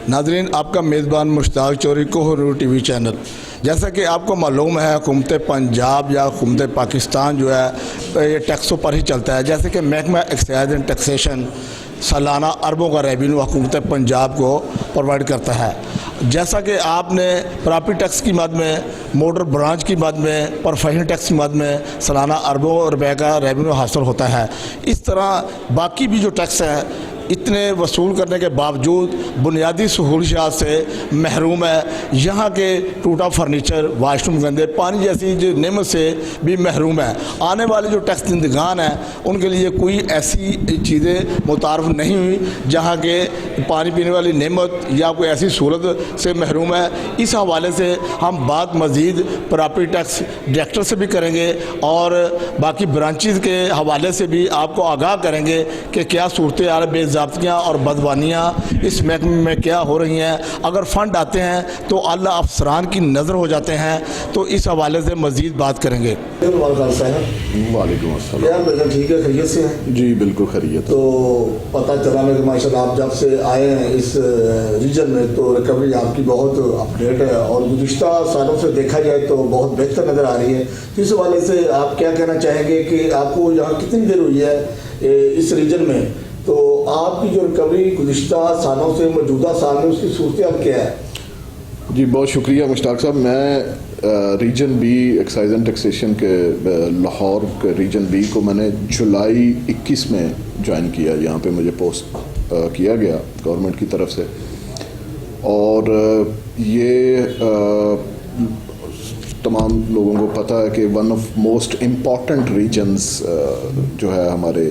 नाज़रीन, आपका मेज़बान मुश्ताक चौधरी कोहिनूर टीवी चैनल। जैसा कि आपको मालूम है, हुकूमत पंजाब या हुकूमत पाकिस्तान जो है ये टैक्सों पर ही चलता है। जैसे कि महकमा एक्साइज एंड टैक्सेशन सालाना अरबों का रेवेन्यू हुकूमत पंजाब को प्रोवाइड करता है। जैसा कि आपने प्रॉपर्टी टैक्स की मद में, मोटर ब्रांच की मद में, प्रोफेशनल टैक्स की मद में सालाना अरबों रुपए का रेवेन्यू हासिल होता है। इस तरह बाकी भी जो टैक्स हैं इतने वसूल करने के बावजूद बुनियादी सहूलियात से महरूम है। यहाँ के टूटा फर्नीचर, वाशरूम गंदे, पानी जैसी जो नेमत से भी महरूम है। आने वाले जो टैक्स जिंदगान हैं उनके लिए कोई ऐसी चीज़ें मुतारफ़ नहीं हुई जहाँ के पानी पीने वाली नेमत या कोई ऐसी सूरत से महरूम है। इस हवाले से हम बात मज़ीद प्रॉपर्टी टैक्स डायरेक्टर से भी करेंगे और बाकी ब्रांचेज़ के हवाले से भी आपको आगाह करेंगे कि क्या सूरत हाल बेज़ाब्तियाँ और बदवानियाँ इस महकमे में क्या हो रही हैं। अगर फ़ंड आते हैं तो आला अफसरान की नज़र हो जाते हैं। तो इस हवाले से मज़ीद बात करेंगे। वालेकुम अस्सलाम। ठीक है, खैरियत से हैं? जी बिल्कुल खैरियत। तो पता चला मेरे माशाल्लाह आप जब से आए हैं इस रीजन में तो रिकवरी आपकी बहुत अपडेट है और गुज़िश्ता सालों से देखा जाए तो बहुत बेहतर नज़र आ रही है। तो इस हवाले से आप क्या कहना चाहेंगे कि आपको यहाँ कितनी देर हुई है इस रीजन में, तो आपकी जो रिकवरी गुज़िश्ता सालों से मौजूदा साल में उसकी सूरत क्या है? जी बहुत शुक्रिया मुश्ताक साहब। मैं region B excise and taxation के लाहौर के रीजन बी को मैंने जुलाई 21 में ज्वाइन किया। यहाँ पे मुझे पोस्ट किया गया गवर्नमेंट की तरफ से। और ये तमाम लोगों को पता है कि one of most important reasons जो है हमारे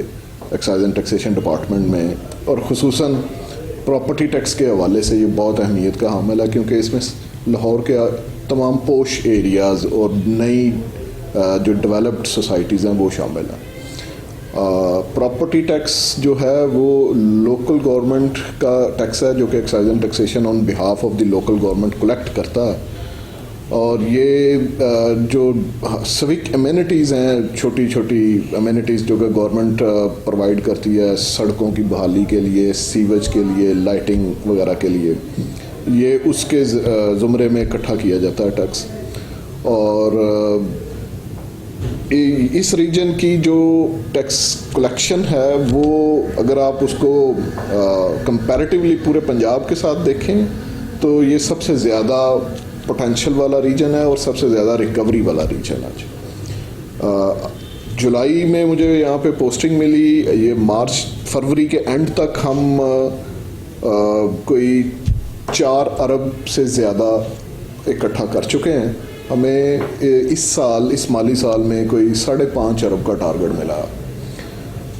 एक्साइज एंड टैक्सेशन डिपार्टमेंट में, और ख़ुसूसन प्रॉपर्टी टैक्स के हवाले से ये बहुत अहमियत का हामिल है क्योंकि इसमें लाहौर के तमाम पोश एरियाज़ और नई जो डेवलप्ड सोसाइटीज़ हैं वो शामिल हैं। प्रॉपर्टी टैक्स जो है वो लोकल गवर्नमेंट का टैक्स है जो कि excise and taxation on behalf of the local government collect करता है। और ये जो सिविक अमेनिटीज़ हैं, छोटी छोटी अमेनिटीज़ जो कि गवर्नमेंट प्रोवाइड करती है सड़कों की बहाली के लिए, सीवेज के लिए, लाइटिंग वगैरह के लिए, ये उसके ज़ुमरे में इकट्ठा किया जाता है टैक्स। और इस रीजन की जो टैक्स कलेक्शन है वो अगर आप उसको कंपैरेटिवली पूरे पंजाब के साथ देखें तो ये सबसे ज़्यादा पोटेंशियल वाला रीजन है और सबसे ज़्यादा रिकवरी वाला रीजन आज। जुलाई में मुझे यहाँ पे पोस्टिंग मिली। ये मार्च फरवरी के एंड तक हम कोई 4 अरब से ज़्यादा इकट्ठा कर चुके हैं। हमें इस साल, इस माली साल में कोई 5.5 अरब का टारगेट मिला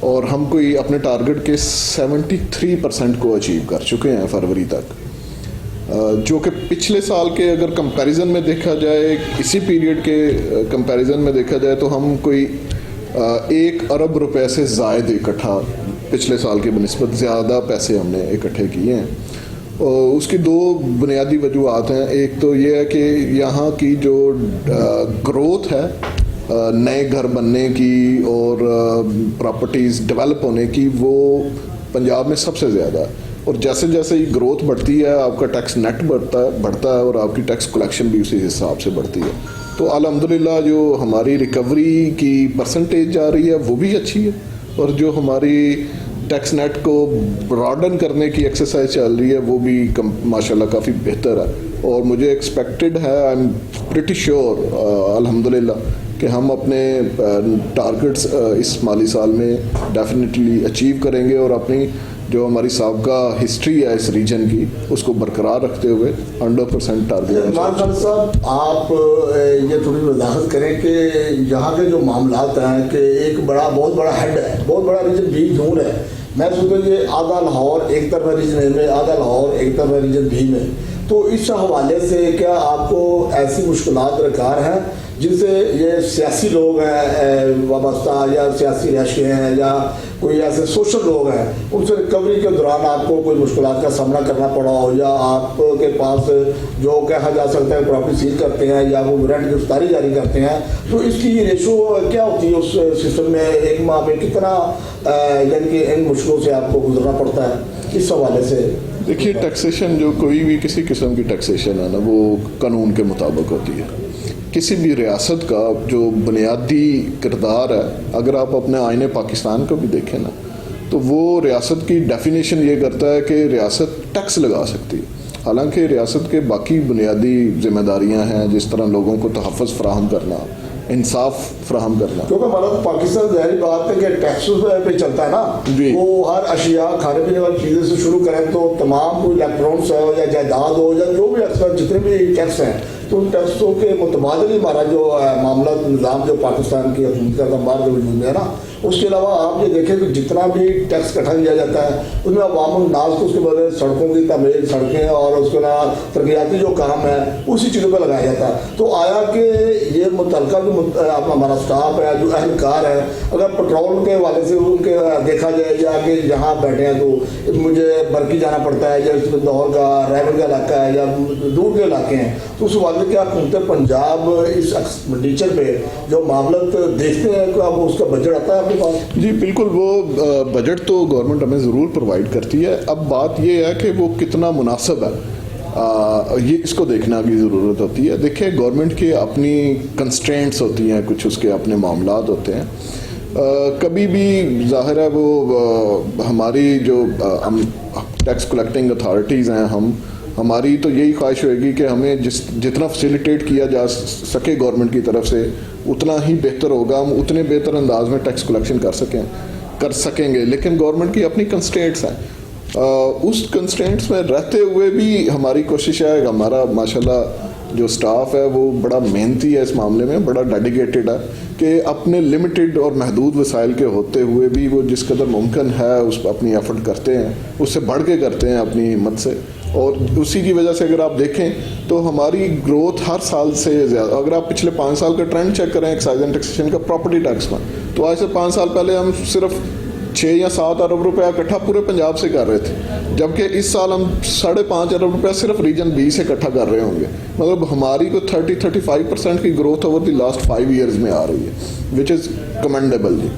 और हम कोई अपने टारगेट के 73% को अचीव कर चुके हैं फरवरी तक, जो कि पिछले साल के अगर कंपैरिजन में देखा जाए, इसी पीरियड के कंपैरिजन में देखा जाए तो हम कोई 1 अरब रुपए से ज़ायद इकट्ठा पिछले साल के बनिस्बत ज़्यादा पैसे हमने इकट्ठे किए हैं। और उसकी 2 बुनियादी वजूहत हैं। एक तो ये है कि यहाँ की जो ग्रोथ है नए घर बनने की और प्रॉपर्टीज़ डेवलप होने की, वो पंजाब में सबसे ज़्यादा है। और जैसे जैसे ये ग्रोथ बढ़ती है आपका टैक्स नेट बढ़ता है और आपकी टैक्स कलेक्शन भी उसी हिसाब से बढ़ती है। तो अल्हम्दुलिल्लाह जो हमारी रिकवरी की परसेंटेज जा रही है वो भी अच्छी है और जो हमारी टैक्स नेट को ब्रॉडन करने की एक्सरसाइज चल रही है वो भी माशाल्लाह काफ़ी बेहतर है। और मुझे एक्सपेक्टेड है, आई एम प्रिटी श्योर अल्हम्दुलिल्लाह कि हम अपने टारगेट्स इस माली साल में डेफिनेटली अचीव करेंगे और अपनी जो हमारी साबका हिस्ट्री है इस रीजन की उसको बरकरार रखते हुए 100% टारगेट। साहब आप ये थोड़ी वजाहत करें कि यहाँ के जो मामलात हैं कि एक बहुत बड़ा हेड है, बहुत बड़ा रीजन बी जोन है। मैं सोचता हूँ ये आधा लाहौर एक तरफ रीजन ए में, आधा लाहौर एक तरफ रीजन बी में। तो इस हवाले से क्या आपको ऐसी मुश्किलात दरकार हैं जिनसे ये सियासी लोग हैं वाबस्ता या सियासी रहायशी हैं या कोई ऐसे सोशल लोग हैं, उनसे रिकवरी के दौरान आपको कोई मुश्किलात का सामना करना पड़ा हो, या आपके पास जो कहा जा सकता है प्रॉपर्टी सील करते हैं या वो रेंट गिरफ्तारी जारी करते हैं, तो इसकी रेशो क्या होती है उस सिस्टम में? एक माह में कितना यानी कि इन मुश्किलों से आपको गुजरना पड़ता है इस हवाले से? देखिए, टैक्सेशन जो कोई भी किसी किस्म की टैक्सेशन है ना, वो कानून के मुताबिक होती है। किसी भी रियासत का जो बुनियादी किरदार है, अगर आप अपने आईने पाकिस्तान को भी देखें ना, तो वो रियासत की डेफिनेशन ये करता है कि रियासत टैक्स लगा सकती है। हालांकि रियासत के बाकी बुनियादी जिम्मेदारियां हैं, जिस तरह लोगों को तहफ़्फ़ुज़ फराहम करना, इंसाफ फराहम करना। क्योंकि हमारा तो पाकिस्तान ज़ाहिर बात है कि टैक्स पे चलता है ना, वो हर अशिया खाने पीने वाली चीज़ें से शुरू करें तो तमाम कोई इलेक्ट्रॉनिक्स हो या जायदाद हो या जो भी अक्सर जितने भी टैक्स हैं, तो उन टैक्सों के मुतबादल हमारा जो मामला निज़ाम जो पाकिस्तान की हुकूमत का बाहर जो वजूद है ना, उसके अलावा आप ये देखें कि जितना भी टैक्स इकट्ठा किया जाता है उसमें अवामुल नाज को उसके बदले सड़कों की तमीर, सड़कें और उसके अलावा तरक्याती जो काम है उसी चीज़ों पर लगाया जाता है। तो आया कि ये मुतलका जो हमारा स्टाफ है, जो अहलकार है, अगर पेट्रोल के हवाले से उनके देखा जाए या कि जहाँ बैठे हैं तो मुझे बरकी जाना पड़ता है या इसमें लाहौर का रैवल का इलाका है या दूर के इलाके हैं, तो उस वाले क्या हुकूमत पंजाब इस एक्सपेंडिचर पे जो मामलत देखते हैं कि अब उसका बजट आता है आपके पास? जी बिल्कुल, वो बजट तो गवर्नमेंट हमें ज़रूर प्रोवाइड करती है। अब बात ये है कि वो कितना मुनासिब है, ये इसको देखना की ज़रूरत होती है। देखिए, गवर्नमेंट की अपनी कंस्ट्रेंट्स होती हैं, कुछ उसके अपने मामलात होते हैं। कभी भी ज़ाहिर है वो हमारी जो टैक्स कलेक्टिंग अथॉरिटीज़ हैं, हमारी तो यही ख्वाहिश होगी कि हमें जितना फैसिलिटेट किया जा सके गवर्नमेंट की तरफ से उतना ही बेहतर होगा, हम उतने बेहतर अंदाज में टैक्स कलेक्शन कर सकेंगे। लेकिन गवर्नमेंट की अपनी कंस्ट्रेंट्स हैं, उस कंस्ट्रेंट्स में रहते हुए भी हमारी कोशिश है, हमारा माशाल्लाह जो स्टाफ है वो बड़ा मेहनती है इस मामले में, बड़ा डेडिकेटेड है कि अपने लिमिटेड और महदूद वसाइल के होते हुए भी वो जिस कदर मुमकिन है उस पर अपनी एफर्ट करते हैं, उससे बढ़ के करते हैं अपनी हिम्मत से। और उसी की वजह से अगर आप देखें तो हमारी ग्रोथ हर साल से ज़्यादा, अगर आप पिछले 5 साल का ट्रेंड चेक करें एक्साइज एंड टैक्सेशन का प्रॉपर्टी टैक्स में, तो आज से 5 साल पहले हम सिर्फ 6 या 7 अरब रुपया इकट्ठा पूरे पंजाब से कर रहे थे, जबकि इस साल हम 5.5 अरब रुपया सिर्फ रीजन बी से इकट्ठा कर रहे होंगे। मतलब हमारी को 30-35% की growth over the last 5 years में आ रही है, विच इज़ कमेंडेबल। जी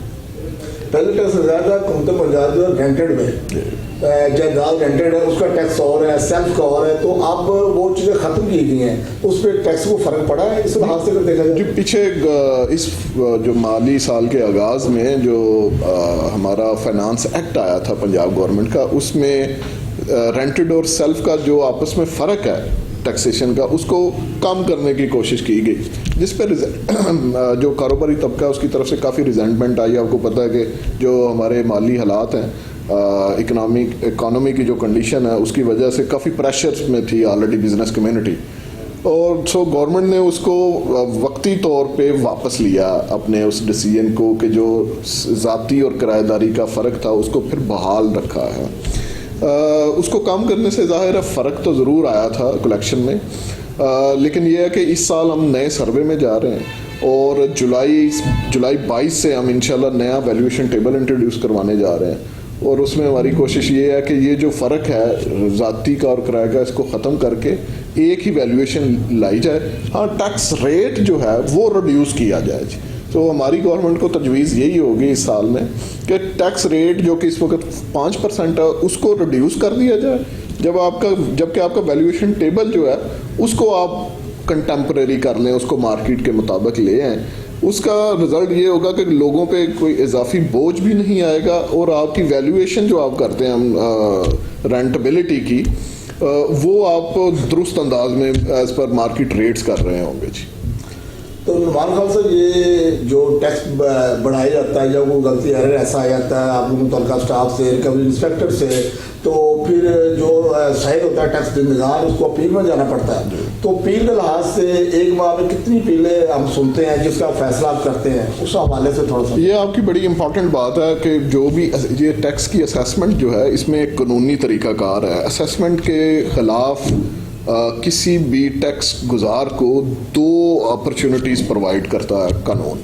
पहले टैक्स ज़्यादा हुकूमत पंजाब जो रेंटेड में जायदाद रेंटेड है उसका टैक्स और है, सेल्फ का और है, तो अब वो चीज़ें ख़त्म की गई हैं, उस पर टैक्स को फ़र्क पड़ा है इस लिहाज से अगर देखा जाए? जी पीछे इस जो माली साल के आगाज़ में जो हमारा फाइनेंस एक्ट आया था पंजाब गवर्नमेंट का, उसमें रेंटेड और सेल्फ का जो आपस में फ़र्क है टैक्सेशन का, उसको कम करने की कोशिश की गई, जिस पर जो कारोबारी तबका है उसकी तरफ से काफ़ी रिजेंटमेंट आई। आपको पता है कि जो हमारे माली हालात हैं, इकोनॉमी की जो कंडीशन है उसकी वजह से काफ़ी प्रेशर्स में थी ऑलरेडी बिजनेस कम्युनिटी, और सो गवर्नमेंट ने उसको वक्ती तौर पे वापस लिया अपने उस डिसीजन को कि जो ज़ाती और किराएदारी का फ़र्क था उसको फिर बहाल रखा है। उसको कम करने से ज़ाहिर है फ़र्क तो ज़रूर आया था कलेक्शन में, लेकिन यह है कि इस साल हम नए सर्वे में जा रहे हैं और जुलाई 22 से हम इंशाल्लाह नया वैल्यूएशन टेबल इंट्रोड्यूस करवाने जा रहे हैं, और उसमें हमारी कोशिश ये है कि ये जो फ़र्क है ज़ाती का और किराए का, इसको ख़त्म करके एक ही वैल्यूएशन लाई जाए। हाँ, टैक्स रेट जो है वो रिड्यूस किया जाए। तो हमारी गवर्नमेंट को तजवीज़ यही होगी इस साल में कि टैक्स रेट जो कि इस वक्त 5% है उसको रिड्यूस कर दिया जाए, जबकि आपका वैल्यूएशन टेबल जो है उसको आप कंटेम्परेरी कर लें, उसको मार्केट के मुताबिक ले आएँ। उसका रिज़ल्ट ये होगा कि लोगों पे कोई इजाफी बोझ भी नहीं आएगा और आपकी वैल्यूएशन जो आप करते हैं हम रेंटेबिलिटी की, वो आप दुरुस्त अंदाज में एज़ पर मार्केट रेट्स कर रहे होंगे। जी तो नुमान खान साहब, ये जो टैक्स बढ़ाया जाता है या वो गलती एरर ऐसा आ जाता है आप लोगों मुतलका स्टाफ से, रिकवरी इंस्पेक्टर से, तो फिर जो शायद होता है टैक्स निज़ाम उसको अपील में जाना पड़ता है, तो अपील के लिहाज से एक माह में कितनी अपीलें हम सुनते हैं जिसका फैसला आप करते हैं, उस हवाले से थोड़ा सा। ये आपकी बड़ी इंपॉर्टेंट बात है कि जो भी ये टैक्स की असेसमेंट जो है इसमें एक कानूनी तरीक़ाकार है। असेसमेंट के ख़िलाफ़ किसी भी टैक्स गुजार को दो अपॉर्चुनिटीज़ प्रोवाइड करता है कानून।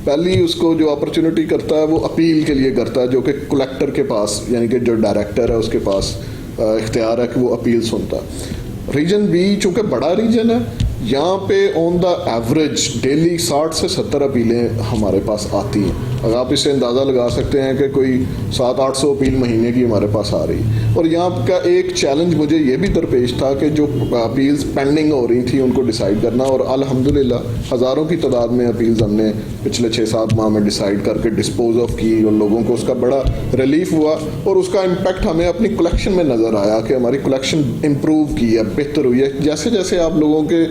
पहली उसको जो अपॉर्चुनिटी करता है वो अपील के लिए करता है, जो कि कलेक्टर के पास यानी कि जो डायरेक्टर है उसके पास इख्तियार है कि वो अपील सुनता है। रीजन बी चूँकि बड़ा रीजन है, यहाँ पे ऑन द एवरेज डेली 60 से 70 अपीलें हमारे पास आती हैं। अगर आप इससे अंदाज़ा लगा सकते हैं कि कोई 700-800 अपील महीने की हमारे पास आ रही। और यहाँ का एक चैलेंज मुझे ये भी दरपेश था कि जो अपील्स पेंडिंग हो रही थी उनको डिसाइड करना, और अल्हम्दुलिल्लाह हज़ारों की तादाद में अपील्स हमने पिछले 6-7 माह में डिसाइड करके डिस्पोज ऑफ की, और लोगों को उसका बड़ा रिलीफ हुआ। और उसका इम्पेक्ट हमें अपनी कलेक्शन में नज़र आया कि हमारी कलेक्शन इम्प्रूव की है, बेहतर हुई है। जैसे जैसे आप लोगों के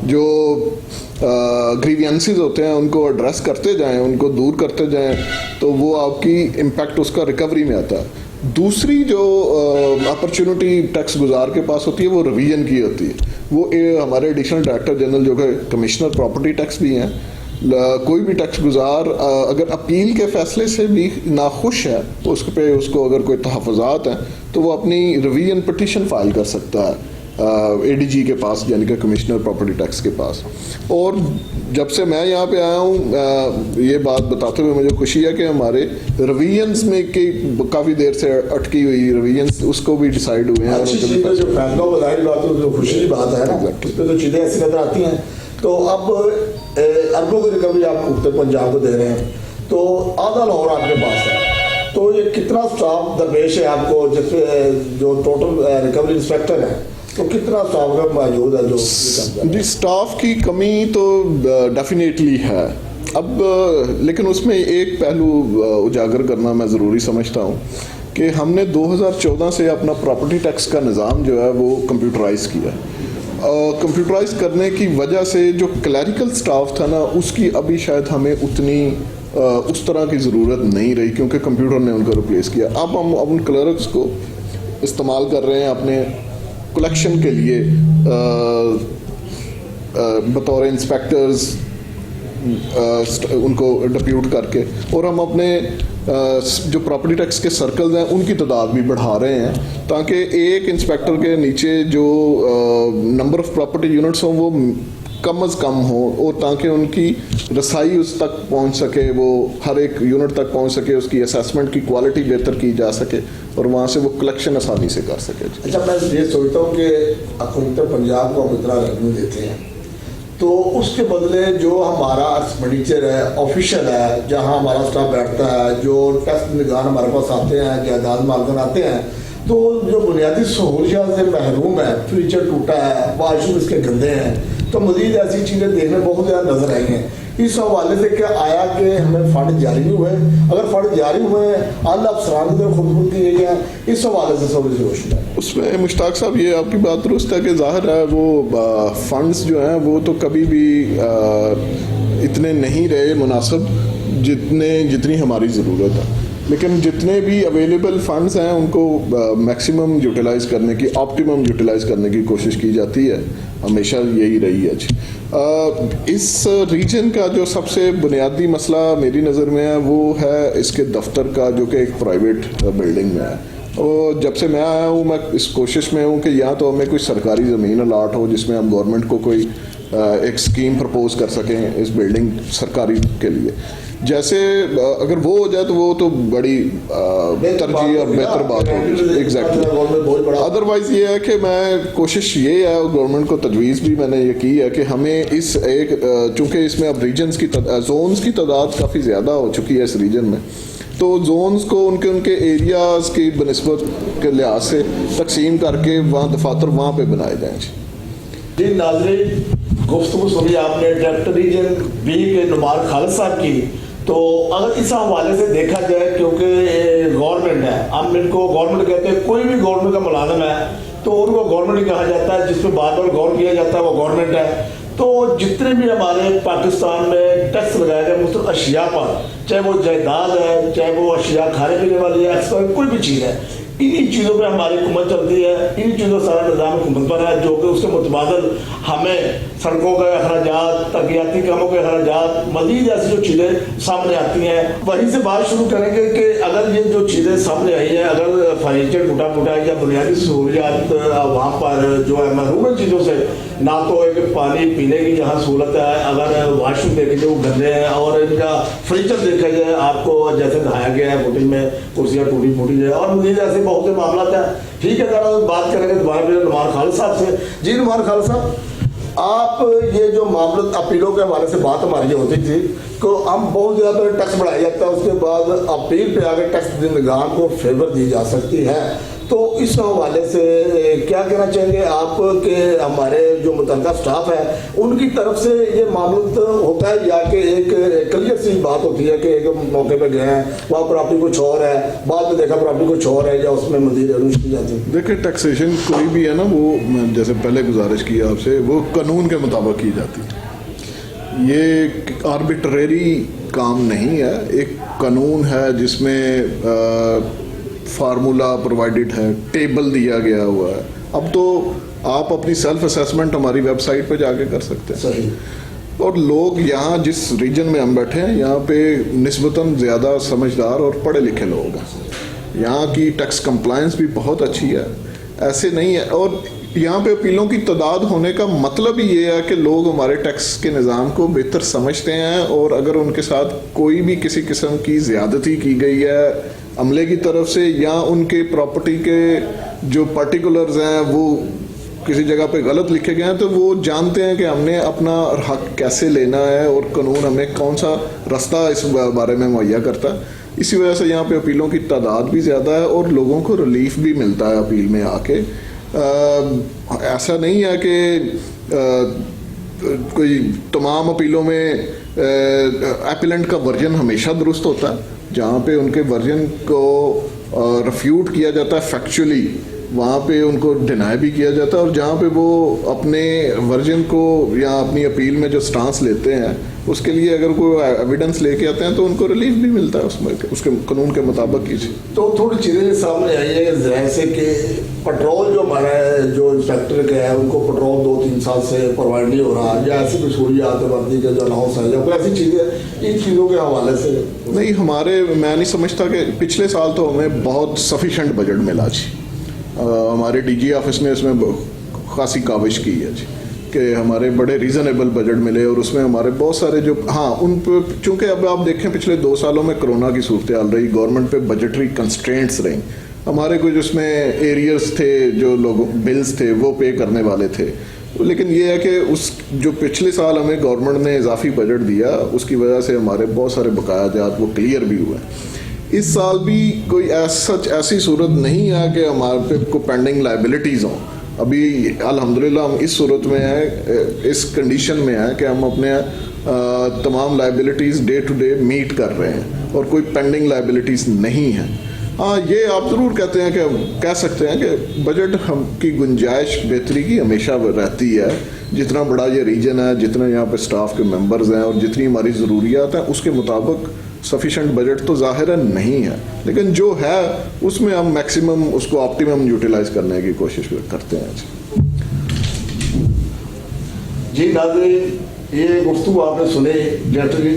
जो ग्रीवियंसेस होते हैं उनको एड्रेस करते जाएं, उनको दूर करते जाएं, तो वो आपकी इम्पैक्ट उसका रिकवरी में आता है। दूसरी जो अपॉर्चुनिटी टैक्स गुजार के पास होती है वो रिवीजन की होती है। वो हमारे एडिशनल डायरेक्टर जनरल जो कि कमिश्नर प्रॉपर्टी टैक्स भी हैं, कोई भी टैक्स गुजार अगर अपील के फैसले से भी नाखुश है उस पे उसको अगर कोई तहफ़्फ़ुज़ात हैं तो वो अपनी रिवीजन पिटीशन फाइल कर सकता है एडीजी के पास, यानी कि कमिश्नर प्रॉपर्टी टैक्स के पास। और जब से मैं यहाँ पे आया हूँ ये बात बताते हुए मुझे खुशी है कि हमारे रिवीजन्स में कि काफ़ी देर से अटकी हुई रिवीजन्स उसको भी डिसाइड हुए हैं। अच्छी चीज़ें जो फैसला बधाई बात है, जो खुशी की बात है ना, इसमें तो चीज़ें ऐसी नजर आती हैं। तो अब अरबों की रिकवरी आप उत्तर पंजाब को दे रहे हैं, तो आधा लाहौर आपके पास है, तो ये कितना स्टाफ दरपेश है आपको, जैसे जो टोटल रिकवरी इंस्पेक्टर है तो कितना स्टाफ का मौजूद है? जो जी स्टाफ की कमी तो डेफिनेटली है अब, लेकिन उसमें एक पहलू उजागर करना मैं ज़रूरी समझता हूँ कि हमने 2014 से अपना प्रॉपर्टी टैक्स का निज़ाम जो है वो कंप्यूटराइज किया। कंप्यूटराइज करने की वजह से जो क्लैरिकल स्टाफ था ना, उसकी अभी शायद हमें उतनी उस तरह की ज़रूरत नहीं रही, क्योंकि कंप्यूटर ने उनको रिप्लेस किया। अब हम उन क्लर्क्स को इस्तेमाल कर रहे हैं अपने कलेक्शन के लिए बतौर इंस्पेक्टर्स उनको डिप्यूट करके, और हम अपने जो प्रॉपर्टी टैक्स के सर्कल्स हैं उनकी तादाद भी बढ़ा रहे हैं, ताकि एक इंस्पेक्टर के नीचे जो नंबर ऑफ प्रॉपर्टी यूनिट्स हों वो कम अज़ कम हो, और ताकि उनकी रसाई उस तक पहुंच सके, वो हर एक यूनिट तक पहुंच सके, उसकी असेसमेंट की क्वालिटी बेहतर की जा सके और वहाँ से वो कलेक्शन आसानी से कर सके। अच्छा, मैं ये सोचता हूँ कि हुकूमत पंजाब को हम इतना रेवेन्यू देते हैं, तो उसके बदले जो हमारा एक्सपेंडिचर है ऑफिशियल है, जहाँ हमारा स्टाफ बैठता है, जो टैक्स निगरान हमारे पास आते हैं, जायदाद मालकान आते हैं, तो जो बुनियादी सहूलियात से महरूम है, फर्नीचर टूटा है, वाशरूम इसके गंदे हैं, तो मज़ीद ऐसी चीज़ें देखने बहुत ज़्यादा नजर आई हैं। इस हवाले से क्या आया कि हमें फंड जारी नहीं हुए? अगर फंड जारी हुए आला अफसरान की तरफ खुद की गई है, इस हवाले से थोड़ी सी रोशनी है उसमें। मुश्ताक साहब, ये आपकी बात दुरुस्त है कि ज़ाहिर है वो फंड्स जो हैं वो तो कभी भी इतने नहीं रहे मुनासिब जितनी हमारी ज़रूरत है, लेकिन जितने भी अवेलेबल फंड्स हैं उनको मैक्सिमम यूटिलाइज करने की, ऑप्टिमम यूटिलाइज करने की कोशिश की जाती है, हमेशा यही रही है जी। इस रीजन का जो सबसे बुनियादी मसला मेरी नज़र में है वो है इसके दफ्तर का, जो कि एक प्राइवेट बिल्डिंग में है। और जब से मैं आया हूँ मैं इस कोशिश में हूँ कि या तो हमें कोई सरकारी ज़मीन अलाट हो जिसमें हम गवर्नमेंट को कोई एक स्कीम प्रपोज कर सकें इस बिल्डिंग सरकारी के लिए। जैसे अगर वो हो जाए तो वो तो बड़ी तरजीह और बेहतर बात होगी। एग्जैक्टली। अदरवाइज़ ये है कि मैं कोशिश ये है, और गवर्नमेंट को तजवीज़ भी मैंने ये की है कि हमें इस एक, चूँकि इसमें अब रीजन्स की जोन्स की तादाद काफ़ी ज़्यादा हो चुकी है इस रीजन में, तो जोन्स को उनके एरियाज़ की बनस्बत के लिहाज से तकसीम करके वहाँ दफातर वहाँ पे बनाए जाएँ। जी नाज़रीन, गुफ्तगू सुनी आपने डायरेक्टर रीजन बी के नुमार खालिद साहब की। तो अगर इस हवाले से देखा जाए, क्योंकि गवर्नमेंट है, हम इनको गवर्नमेंट कहते हैं, कोई भी गवर्नमेंट का मुलाजिम है तो उनको गवर्नमेंट ही कहा जाता है, जिस पर बार बार गौर किया जाता है वो गवर्नमेंट है। तो जितने भी हमारे पाकिस्तान में टैक्स लगाए गए मुख्तलिफ अशिया पर, चाहे वो जायदाद है, चाहे वो अशिया खाने पीने वाली है, कोई भी चीज़ है, इन्हीं चीज़ों पे हमारी हुकूमत चलती है, इन्हीं चीज़ों सारा निज़ाम हुकूमत पर है, जो कि उसके मुतबादल हमें सड़कों के अखराजात, तरक्याती कामों के अखराजात, मज़ीद ऐसी जो चीज़ें सामने आती हैं, वहीं से बात शुरू करेंगे कि अगर ये जो चीज़ें सामने आई हैं, अगर फर्नीचर टूटा फूटा या बुनियादी सहूलियात वहाँ पर जो है महरूम है चीज़ों से, ना तो एक पानी पीने की यहाँ सहूलत है, अगर वाशरूम देखे जाए वो गंदे हैं, और इनका फर्नीचर देखा जाए आपको जैसे दिखाया गया है फुटेज में, कुर्सियाँ टूटी फूटी है, और मज़ीद ऐसे बहुत से मामला है। ठीक है, अगर बात करेंगे दोबारा फिर नुमान खालिद साहब से। जी नुमान खालिद साहब, आप ये जो मामला अपीलों के हवाले से बात हमारी होती थी तो हम बहुत ज़्यादा टैक्स बढ़ाया जाता है, उसके बाद अपील पे आगे टैक्स देनदार को फेवर दी जा सकती है, तो इस हवाले से क्या कहना चाहेंगे आप कि हमारे जो मुतल्लिका स्टाफ है उनकी तरफ से ये मामला तो होता है, या कि एक क्लियर सी बात होती है कि एक मौके पे गए हैं वहाँ प्रॉपर्टी कुछ और है, बाद में देखा प्रॉपर्टी कुछ और है, या उसमें मज़ीद एडमिश की जाती है? देखिए, टैक्सेशन कोई भी है ना, वो जैसे पहले गुजारिश की आपसे, वो कानून के मुताबिक की जाती है। ये आर्बिट्रेरी काम नहीं है, एक कानून है जिसमें फार्मूला प्रोवाइडेड है, टेबल दिया गया हुआ है। अब तो आप अपनी सेल्फ असेसमेंट हमारी वेबसाइट पे जाके कर सकते हैं। सही। और लोग यहाँ जिस रीजन में हम बैठे हैं यहाँ पे निस्बतन ज़्यादा समझदार और पढ़े लिखे लोग हैं। यहाँ की टैक्स कंप्लायंस भी बहुत अच्छी है, ऐसे नहीं है। और यहाँ पे अपीलों की तादाद होने का मतलब ही ये है कि लोग हमारे टैक्स के निज़ाम को बेहतर समझते हैं, और अगर उनके साथ कोई भी किसी किस्म की ज़्यादती की गई है अमले की तरफ से, या उनके प्रॉपर्टी के जो पर्टिकुलर्स हैं वो किसी जगह पे गलत लिखे गए हैं, तो वो जानते हैं कि हमने अपना हक कैसे लेना है और कानून हमें कौन सा रास्ता इस बारे में मुहैया करता है। इसी वजह से यहाँ पे अपीलों की तादाद भी ज़्यादा है और लोगों को रिलीफ भी मिलता है अपील में आके। ऐसा नहीं है कि कोई तमाम अपीलों में एपिलेंट का वर्जन हमेशा दुरुस्त होता है। जहाँ पे उनके वर्जन को रिफ्यूट किया जाता है फैक्चुअली, वहाँ पे उनको डिनाई भी किया जाता है, और जहाँ पे वो अपने वर्जन को या अपनी अपील में जो स्टांस लेते हैं उसके लिए अगर कोई एविडेंस लेके आते हैं तो उनको रिलीफ भी मिलता है उसमें, उसके कानून के मुताबिक कीजिए। तो थोड़ी चीज़ें सामने आई है ज़रा से कि पेट्रोल जो हमारा जो इंस्पेक्टर के है उनको पेट्रोल 2-3 साल से प्रोवाइड नहीं हो रहा, या ऐसी कुछ सहूलियात वर्दी के जो अनाउंस है या कोई ऐसी चीज़ें, इन चीज़ों के हवाले से नहीं, मैं नहीं समझता कि पिछले साल तो हमें बहुत सफिशेंट बजट मिला जी। हमारे डीजी ऑफिस ने इसमें खासी काविश की है जी कि हमारे बड़े रीज़नेबल बजट मिले, और उसमें हमारे बहुत सारे जो उन पर चूँकि अब आप देखें पिछले 2 सालों में कोरोना की सूरत हाल रही, गवर्नमेंट पे बजटरी कंस्ट्रेंट्स रहीं, हमारे कुछ उसमें एरियर्स थे जो लोग बिल्स थे वो पे करने वाले थे। लेकिन ये है कि उस जो पिछले साल हमें गवर्नमेंट ने इजाफी बजट दिया उसकी वजह से हमारे बहुत सारे बकायाजात वो क्लियर भी हुए। इस साल भी कोई ऐसी सूरत नहीं है कि हमारे पे कोई पेंडिंग लाइबिलिटीज़ हों। अभी अल्हम्दुलिल्लाह हम इस सूरत में हैं, इस कंडीशन में हैं कि हम अपने तमाम liabilities day to day meet कर रहे हैं और कोई पेंडिंग लाइबिलिटीज़ नहीं है। हाँ, ये आप ज़रूर कहते हैं कि कह सकते हैं कि बजट हम की गुंजाइश बेहतरी की हमेशा रहती है। जितना बड़ा ये रीजन है, जितना यहाँ पे स्टाफ के मेंबर्स हैं और जितनी हमारी ज़रूरियात हैं उसके मुताबिक सफिशेंट बजट तो ज़ाहिर नहीं है, लेकिन जो है उसमें हम मैक्सिमम उसको ऑप्टिमम यूटिलाइज करने की कोशिश करते हैं। जी नाज़रीन, ये गुफ्तगू आपने सुने डेप्यूटी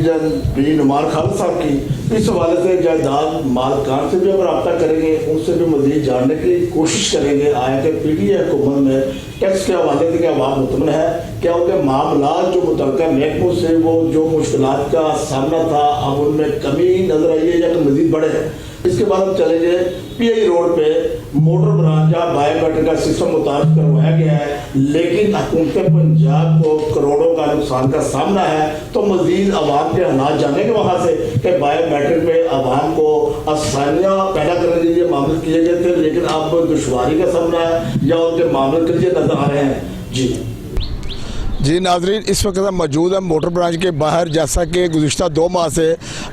पी नुमान खालिद साहब की। इस हवाले से जायदाद मालकान से भी हम रब्ता करेंगे, उनसे भी मज़ीद जानने की कोशिश करेंगे आया कि PTA हुकूमत में टैक्स के हवाले से क्या आवाम मुतमन है, क्या उनके मामला जो मुतल्लिका महकमों से वो जो मुश्किलात का सामना था अब उनमें कमी नजर आई है या तो मज़ीद बढ़े है। इसके बाद हम चलेंगे PI रोड पे मोटर ब्रांच जहाँ बायोमेट्रिक का सिस्टम मुताबिक करवाया गया है, लेकिन हुकूमत पंजाब को करोड़ों का नुकसान का सामना है। तो मजीद आवाम के हालात जानेंगे वहाँ से कि बायोमेट्रिक में आवाम को आसानियाँ पैदा करने के लिए मामले किए गए थे, लेकिन अब दुश्वारी का सामना है या उनके मामले के लिए नजर आ रहे हैं। जी जी नाजरीन, इस वक्त हम मौजूद हैं मोटर ब्रांच के बाहर। जैसा कि गुज़िश्ता 2 माह से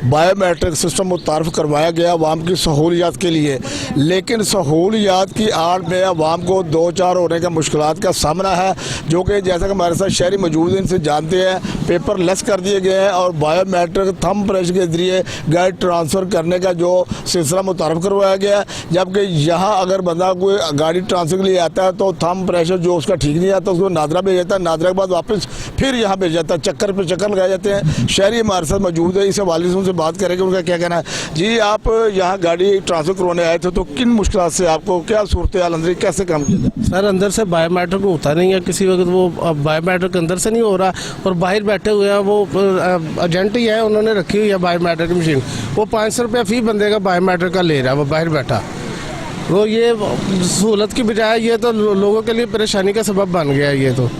बायोमेट्रिक सिस्टम मुतारफ़ करवाया गया अवाम की सहूलियात के लिए, लेकिन सहूलियात की आड़ में अवाम को 2-4 होने का मुश्किलात का सामना है, जो कि जैसा कि हमारे साथ शहरी मौजूद हैं, इनसे जानते हैं। पेपर लेस कर दिए गए हैं और बायोमेट्रिक थंब प्रेस के ज़रिए गाड़ी ट्रांसफ़र करने का जो सिलसिला मुतारफ़ करवाया गया है, जबकि यहाँ अगर बंदा कोई गाड़ी ट्रांसफ़र के लिए आता है तो थंब प्रेशर जो उसका ठीक नहीं आता, उसको नादरा भेज जाता है, नादरा के बाद वापस फिर यहाँ भेज जाता है, चक्कर पे चक्कर लगाए जाते हैं। शहरी हमारे साथ मौजूद है, इस हवाले से उनसे बात करेंगे, उनका क्या कहना है। जी, आप यहाँ गाड़ी ट्रांसफ़र करवाने आए थे, तो किन मुश्किलात से आपको क्या सूरत हाल अंदर कैसे काम किया जाए? सर, अंदर से बायोमेट्रिक होता नहीं है किसी वक्त, वो बायोमेट्रिक अंदर से नहीं हो रहा, और बाहर बैठे हुए हैं वो एजेंट ही है, उन्होंने रखी हुई है बायोमेट्रिक मशीन, वो 500 रुपये फी बंदे का बायोमेट्रिक का ले रहा है वो बाहर बैठा। तो ये सहूलत की बजाय ये तो लोगों के लिए परेशानी का सबब बन गया है। ये तो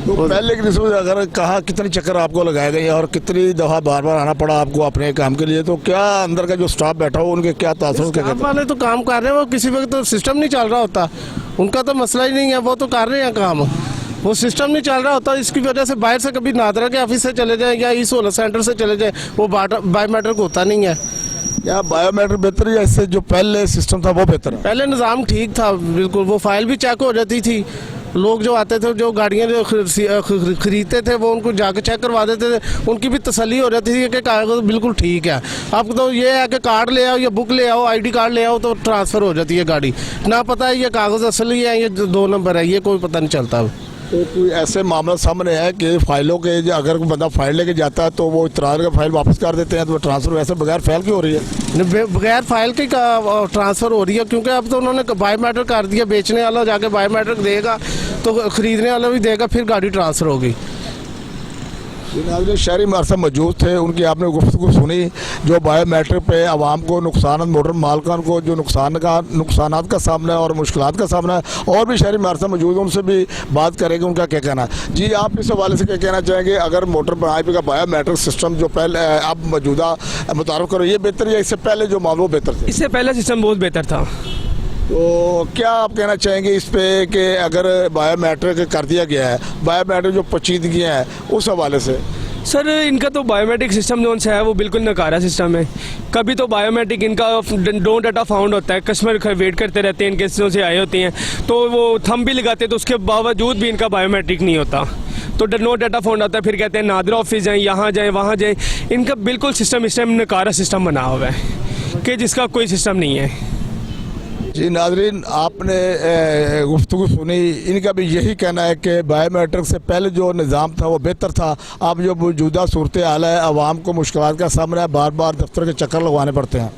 पहले की निस्बत अगर कहा कितने चक्कर आपको लगाए गए और कितनी दफ़ा बार बार आना पड़ा आपको अपने काम के लिए, तो क्या अंदर का जो स्टाफ बैठा हो उनके क्या तासुर क्या कहते हैं? वाले तो काम कर रहे हैं, वो किसी वक्त तो सिस्टम नहीं चल रहा होता, उनका तो मसला ही नहीं है, वो तो कर रहे हैं काम, वो सिस्टम नहीं चल रहा होता। इसकी वजह से बाहर से कभी नादरा के ऑफिस से चले जाएं या ई-सहूलत सेंटर से चले जाएं, वो बायोमेट्रिक होता नहीं है। या बायोमेट्रिक बेहतर है इससे जो पहले सिस्टम था वो बेहतर है? पहले निज़ाम ठीक था बिल्कुल, वो फाइल भी चेक हो जाती थी, लोग जो आते थे, जो गाड़ियाँ जो खरीदते थे, वो उनको जाकर चेक करवा देते थे, उनकी भी तसल्ली हो जाती थी कि कागज़ बिल्कुल ठीक है। अब तो ये है कि कार्ड ले आओ या बुक ले आओ, ID कार्ड ले आओ तो ट्रांसफ़र हो जाती है गाड़ी, ना पता है ये कागज़ असली है ये 2 नंबर है, ये कोई पता नहीं चलता। तो कोई ऐसे मामला सामने है कि फाइलों के अगर कोई बंदा फाइल लेके जाता है तो वो इतरार का फाइल वापस कर देते हैं, तो ट्रांसफ़र वैसे बगैर फाइल की हो रही है? बगैर फाइल की ट्रांसफ़र हो रही है, क्योंकि अब तो उन्होंने बायोमेट्रिक कर दिया, बेचने वाला जाके बायोमेट्रिक देगा तो खरीदने वाला भी देगा, फिर गाड़ी ट्रांसफ़र होगी। शहरी हमारे साथ मौजूद थे, उनकी आपने गुफ्तगू सुनी जो बायोमेट्रिक पे आवाम को नुकसान, मोटर मालकान को जो नुकसानात का सामना है और मुश्किलात का सामना है, और भी शहरी हमारे साथ मौजूद हैं, उनसे भी बात करेंगे उनका क्या कहना है। जी, आप इस हवाले से क्या कहना चाहेंगे? अगर मोटर ब्रांच का बायोमेट्रिक सिस्टम जो पहले आप मौजूदा मुतारफ़ करो, ये बेहतर या इससे पहले जो मामला बेहतर थे? इससे पहले सिस्टम बहुत बेहतर था। तो क्या आप कहना चाहेंगे इस पे कि अगर बायोमेट्रिक कर दिया गया है, बायोमेट्रिक जो पेचीदगियाँ हैं उस हवाले से? सर, इनका तो बायोमेट्रिक सिस्टम जो है वो बिल्कुल नकारा सिस्टम है। कभी तो बायोमेट्रिक इनका नो डाटा फाउंड होता है, कस्टमर वेट करते रहते हैं, इनके से आए होती हैं तो वो थंब भी लगाते हैं, तो उसके बावजूद भी इनका बायोमेट्रिक नहीं होता, तो नो डाटा फाउंड आता है, फिर कहते हैं नादरा ऑफिस जाएँ, यहाँ जाएँ, वहाँ जाएँ। इनका बिल्कुल सिस्टम इस टाइम नकारा सिस्टम बना हुआ है कि जिसका कोई सिस्टम नहीं है। जी नाजरीन, आपने गुफ्तगू सुनी, इनका भी यही कहना है कि बायोमेट्रिक से पहले जो निज़ाम था वो बेहतर था। अब जो मौजूदा सूरत हाल है, आवाम को मुश्किलात का सामना है, बार बार दफ्तर के चक्कर लगवाने पड़ते हैं।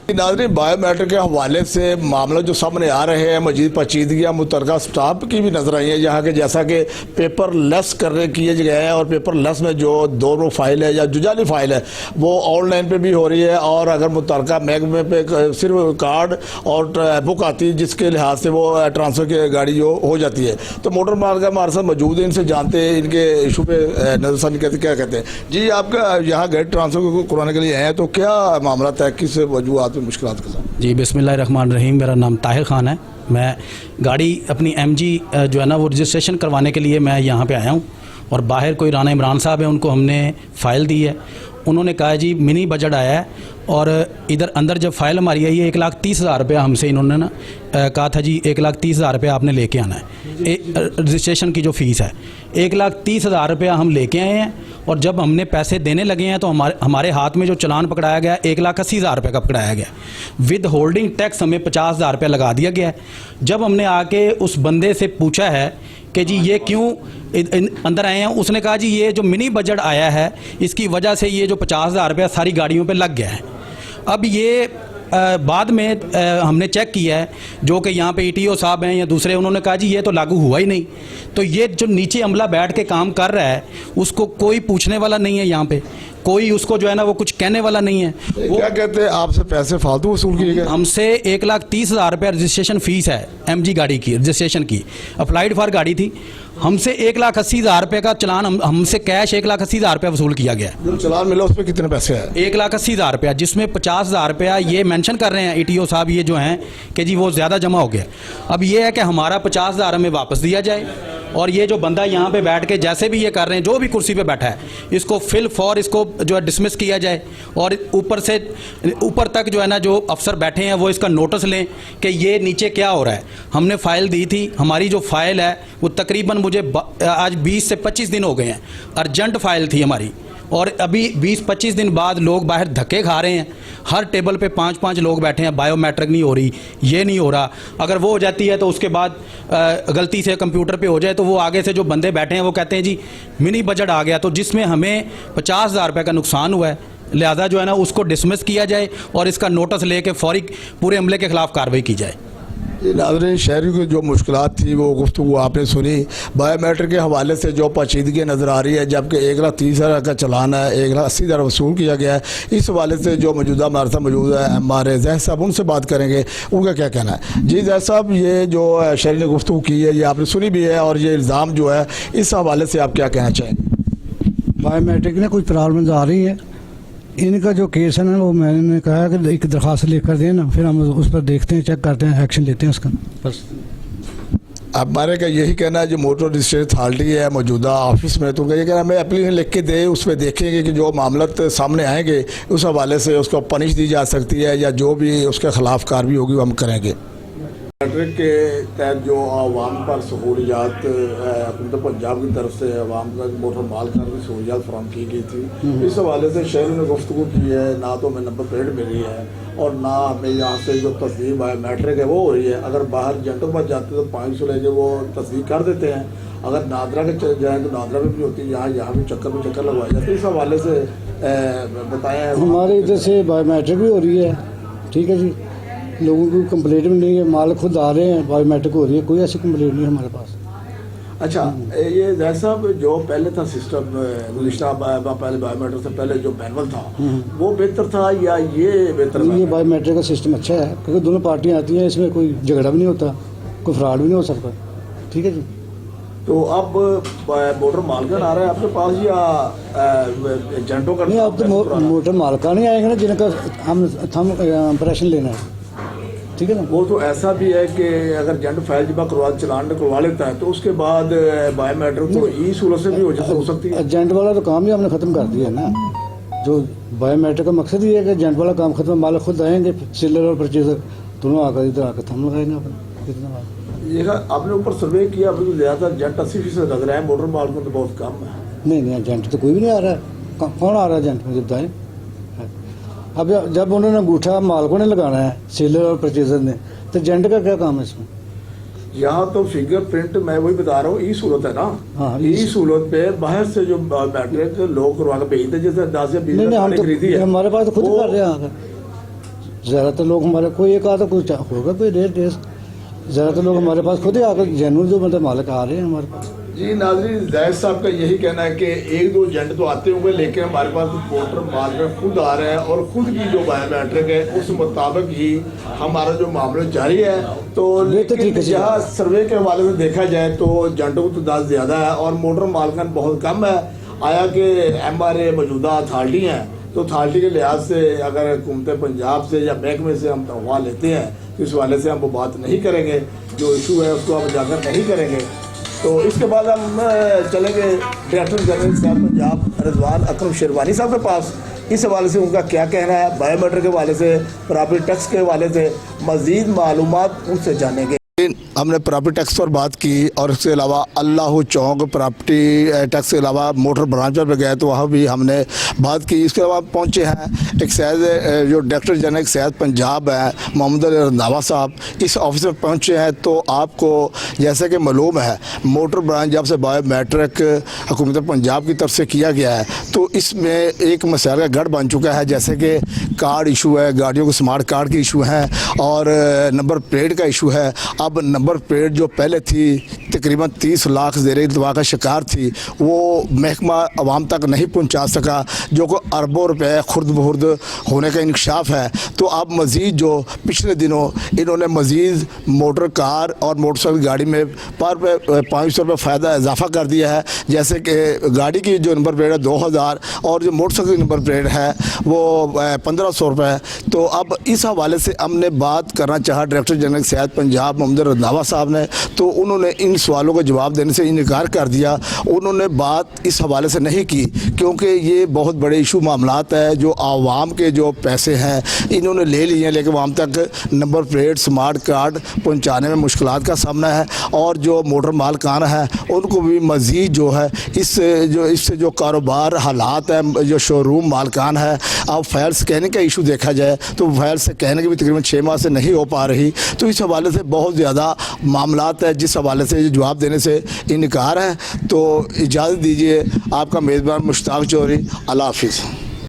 नाज़रीन, बायोमेट्रिक के हवाले से मामला जो सामने आ रहे हैं, मजीद पेचीदगियाँ मुतलका स्टाफ की भी नज़र आई है, जहाँ के जैसा कि पेपर लेस किए गए हैं, और पेपर लेस में जो 2 फाइल है या जुजाली फाइल है वो ऑनलाइन पे भी हो रही है, और अगर मुतलका महकमे पे सिर्फ कार्ड और बुक आती है जिसके लिहाज से वो ट्रांसफ़र की गाड़ी जो हो जाती है। तो मोटर मार्ग हमारे साथ मौजूद है, इनसे जानते हैं इनके इशू पे नज़रसानी कहते क्या कहते हैं। जी, आपका यहाँ गाड़ी ट्रांसफ़र करवाने के लिए आए हैं, तो क्या मामला है, किस वजूहत मुश्किलात के साथ? जी, बिस्मिल्लाहिर्रहमानिर्रहीम, मेरा नाम ताहिर ख़ान है। मैं गाड़ी अपनी MG जो है ना वो रजिस्ट्रेशन करवाने के लिए मैं यहाँ पे आया हूँ, और बाहर कोई राना इमरान साहब है, उनको हमने फ़ाइल दी है। उन्होंने कहा जी मिनी बजट आया है, और इधर अंदर जब फ़ाइल हमारी आई है 1,30,000 रुपया हमसे इन्होंने ना कहा था जी 1,30,000 रुपया आपने लेके आना है। रजिस्ट्रेशन की जो फ़ीस है 1,30,000 रुपया हम लेके आए हैं, और जब हमने पैसे देने लगे हैं तो हमारे हाथ में जो चालान पकड़ाया गया 1,80,000 रुपये का पकड़ाया गया, विद होल्डिंग टैक्स हमें 50,000 रुपया लगा दिया गया है। जब हमने आके उस बंदे से पूछा है कि जी ये क्यों अंदर आए हैं, उसने कहा जी ये जो मिनी बजट आया है इसकी वजह से ये जो 50,000 रुपया सारी गाड़ियों पे लग गया है। अब ये बाद में हमने चेक किया है, जो कि यहाँ पे ETO साहब हैं या दूसरे, उन्होंने कहा जी ये तो लागू हुआ ही नहीं। तो ये जो नीचे अमला बैठ के काम कर रहा है उसको कोई पूछने वाला नहीं है, यहाँ पे कोई उसको जो है ना वो कुछ कहने वाला नहीं है। वो क्या कहते हैं, आपसे पैसे फालतू वसूल किए गए? हमसे 1,30,000 रुपया रजिस्ट्रेशन फ़ीस है MG गाड़ी की, रजिस्ट्रेशन की, अप्लाइड फॉर गाड़ी थी। हमसे 1,80,000 रुपये का चलान हमसे कैश 1,80,000 रुपया वसूल किया गया। जो चलान मिला उस पर कितने पैसे हैं? 1,80,000 रुपया, जिसमें 50,000 रुपया ये मेंशन कर रहे हैं ETO साहब ये जो हैं कि जी वो ज़्यादा जमा हो गया। अब ये है कि हमारा 50,000 हमें वापस दिया जाए, और ये जो बंदा यहाँ पे बैठ के जैसे भी ये कर रहे हैं, जो भी कुर्सी पे बैठा है, इसको फिल फॉर इसको जो है डिसमिस किया जाए और ऊपर से ऊपर तक जो है ना, जो अफसर बैठे हैं वो इसका नोटिस लें कि ये नीचे क्या हो रहा है। हमने फ़ाइल दी थी, हमारी जो फ़ाइल है वो तकरीबन मुझे आज 20 से 25 दिन हो गए हैं, अर्जेंट फ़ाइल थी हमारी, और अभी 20-25 दिन बाद लोग बाहर धक्के खा रहे हैं। हर टेबल पे 5-5 लोग बैठे हैं, बायोमेट्रिक नहीं हो रही, ये नहीं हो रहा। अगर वो हो जाती है तो उसके बाद गलती से कंप्यूटर पे हो जाए तो वो आगे से जो बंदे बैठे हैं वो कहते हैं जी मिनी बजट आ गया, तो जिसमें हमें 50,000 रुपये का नुकसान हुआ है, लिहाजा जो है ना उसको डिसमिस किया जाए और इसका नोटिस लेके फौरी पूरे अमले के खिलाफ कार्रवाई की जाए। नाज़रीन, शहरी की जो मुश्किलात थी वो गुफ्तगू आपने सुनी। बायोमेट्रिक के हवाले से जो पेचीदगी नज़र आ रही है, जबकि 1,30,000 का चलान है, 1,80,000 वसूल किया गया है, इस हवाले से जो मौजूदा हमारे साथ मौजूद है हमारे जैद साहब, उनसे बात करेंगे, उनका क्या कहना है। जी जैद साहब, ये जो शहरी ने गुफ्तगू की है ये आपने सुनी भी है, और ये इल्ज़ाम जो है इस हवाले से आप क्या कहना चाहेंगे। बायोमेट्रिक ने कुछ प्रॉब्लम्स आ रही हैं, इनका जो केस है ना वो मैंने कहा कि एक दरख्वास्त लेकर दें ना, फिर हम उस पर देखते हैं, चेक करते हैं, एक्शन लेते हैं उसका, बस। अब हमारे का यही कहना है जो मोटर रजिस्ट्रेशन अथॉरिटी है मौजूदा ऑफिस में, तो ये कहना है हमें एप्लीकेशन लिख के दे, उस पर देखेंगे कि जो मामलत सामने आएंगे उस हवाले से उसको पनिश दी जा सकती है या जो भी उसके खिलाफ कार्रवाई होगी वो हम करेंगे। मैट्रिक के तहत जो आवाम पर सहूलियात हुकूमत पंजाब की तरफ से आवाम का मोटर माल कर की सहूलियात फराहम की गई थी, इस हवाले से शहरों ने गुफ्तगू की है। ना तो हमें नंबर प्लेट मिली है और ना हमें यहाँ से जो तस्दीक बायोमेट्रिक है वो हो रही है। अगर बाहर एजेंटों पर जाते तो 500 लेके वो तस्दीक कर देते हैं, अगर नादरा के चले जाएँ तो नादरा में भी होती है, यहाँ भी चक्कर लगवाए जाते हैं। इस हवाले से बताएँ। हमारे इधर से बायोमेट्रिक भी हो रही है, ठीक है जी, लोगों की कंप्लेंट भी नहीं है, माल खुद आ रहे हैं, बायोमेट्रिक हो रही है, कोई ऐसी कंप्लेंट नहीं है हमारे पास। अच्छा, ये जैद साहब जो पहले था सिस्टम गुज़िश्ता पहले बायोमेट्रिक से पहले जो मैनुअल था वो बेहतर था या ये बेहतर? ये बायोमेट्रिक का सिस्टम अच्छा है क्योंकि दोनों पार्टियाँ आती हैं, इसमें कोई झगड़ा भी नहीं होता, कोई फ्रॉड भी नहीं हो सकता, ठीक है जी। तो अब मोटर मालकन आ रहा है आपके पास या एजेंटों का? नहीं, अब तो मोटर मालका नहीं आएंगे ना जिनका हम इंप्रेशन लेना है, ठीक है ना। वो तो ऐसा भी है कि अगर एजेंट फाइल जमा चलान करवा लेता है तो उसके बाद बायोमेट्रिक तो ई सूरत से भी हो सकती है। एजेंट वाला तो काम ही हमने ख़त्म कर दिया है ना। जो बायोमेट्रिक का मकसद ही है कि एजेंट वाला काम खत्म, मालिक खुद आएंगे, सेलर और परचेजर दोनों आकर इधर आकर थम लगाएंगे अपन कितना बात। ये आपने ऊपर सर्वे किया, अभी तो ज़्यादा एजेंट 80% लग रहा है, मोटर मालकों तो बहुत कम है। नहीं, एजेंट तो कोई भी नहीं आ रहा है, कौन आ रहा है एजेंट, मुझे बताएं। अब जब उन्होंने अंगूठा मालकों ने लगाना है, सेलर और परचेजर ने, तो एजेंट का क्या काम है इसमें? यहाँ तो फिंगरप्रिंट मैं वही बता रहा हूँ, ई सूरत है ना। हाँ, ई सूरत पे बाहर से जो मैट्रिक लोग करवा के भेजते, जैसे 10 या 20 नहीं, खरीदी है, हमारे पास तो खुद कर रहे हैं आकर। ज़्यादातर लोग हमारे, कोई एक आधा कुछ होगा कोई रेस, ज़्यादातर लोग हमारे पास खुद ही आकर जेन्युइन जो मतलब मालिक आ रहे हैं हमारे पास। जी नाज़रीन, जैद साहब का यही कहना है कि 1-2 एजेंट तो आते होंगे, लेकिन हमारे पास मोटर मालक खुद आ रहे हैं और खुद की जो बायोमेट्रिक है उस मुताबिक ही हमारा जो मामला जारी है। तो लेकिन यहाँ सर्वे के हवाले से देखा जाए तो एजेंटों की तादाद ज़्यादा है और मोटर मालकन बहुत कम है। आया कि MRA मौजूदा अथॉरिटी हैं, तो अथॉरिटी के लिहाज से अगर हुकूमत पंजाब से या महकमे से हम तनख्वाह लेते हैं तो इस वाले से हम वो बात नहीं करेंगे, जो इशू है उसको हम उजागर नहीं करेंगे। तो इसके बाद हम चलेंगे डायरेक्टर जनरल साहब पंजाब रिजवान अकरम शेरवानी साहब के पास। इस हवाले से उनका क्या कहना है, बायोमेट्रिक के हवाले से, प्रॉपर्टी टैक्स के हवाले से मज़ीद मालूमात उनसे जानेंगे। हमने प्रॉपर्टी टैक्स पर बात की और इसके अलावा अल्लाह चौक प्रॉपर्टी टैक्स के अलावा मोटर ब्रांच पर गए तो वहाँ भी हमने बात की। इसके अलावा पहुँचे हैं एक्साइज जो डायरेक्टर जनरल एक्साइज पंजाब है मोहम्मद अली रंधावा साहब, इस ऑफिस में पहुँचे हैं। तो आपको जैसे कि मालूम है मोटर ब्रांच जब से बायोमेट्रिक हुकूमत पंजाब की तरफ से किया गया है तो इसमें एक मसाइल का गढ़ बन चुका है, जैसे कि कार्ड इशू है, गाड़ियों को स्मार्ट कार्ड के इशू हैं और नंबर प्लेट का इशू है। अब नंबर प्लेट जो पहले थी तकरीबन 30 लाख ज़ेर इल्तवा का शिकार थी, वो महकमा आवाम तक नहीं पहुंचा सका, जो को अरबों रुपए खुर्द बखुर्द होने का इंकशाफ है। तो अब मज़ीद जो पिछले दिनों इन्होंने मज़ीद मोटर कार और मोटरसाइकिल गाड़ी में पर 500 रुपये फ़ायदा इजाफा कर दिया है। जैसे कि गाड़ी की जो नंबर प्लेट है 2000 और जो मोटरसाइकिल नंबर प्लेट है वो 1500 रुपये। तो अब इस हवाले से हमने बात करना चाहा director general excise Punjab Mohammad Sundar Randhawa साहब ने, तो उन्होंने इन सवालों का जवाब देने से इनकार कर दिया। उन्होंने बात इस हवाले से नहीं की क्योंकि ये बहुत बड़े इशू मामलात है, जो आवाम के जो पैसे हैं इन्होंने ले लिए हैं, लेकिन वहाँ तक नंबर प्लेट स्मार्ट कार्ड पहुँचाने में मुश्किलात का सामना है। और जो मोटर मालकान हैं उनको भी मज़ीद जो है इससे जो कारोबार हालात है, जो शोरूम मालकान है, अब फाइल स्कैनिंग का इशू देखा जाए तो फाइल स्कैनिंग भी तकरीबन 6 माह से नहीं हो पा रही। तो इस हवाले से बहुत ज़्यादा मामलात है जिस हवाले से जवाब देने से इनकार है। तो इजाज़त दीजिए, आपका मेज़बान मुश्ताक चौधरी, अल्लाह हाफिज़।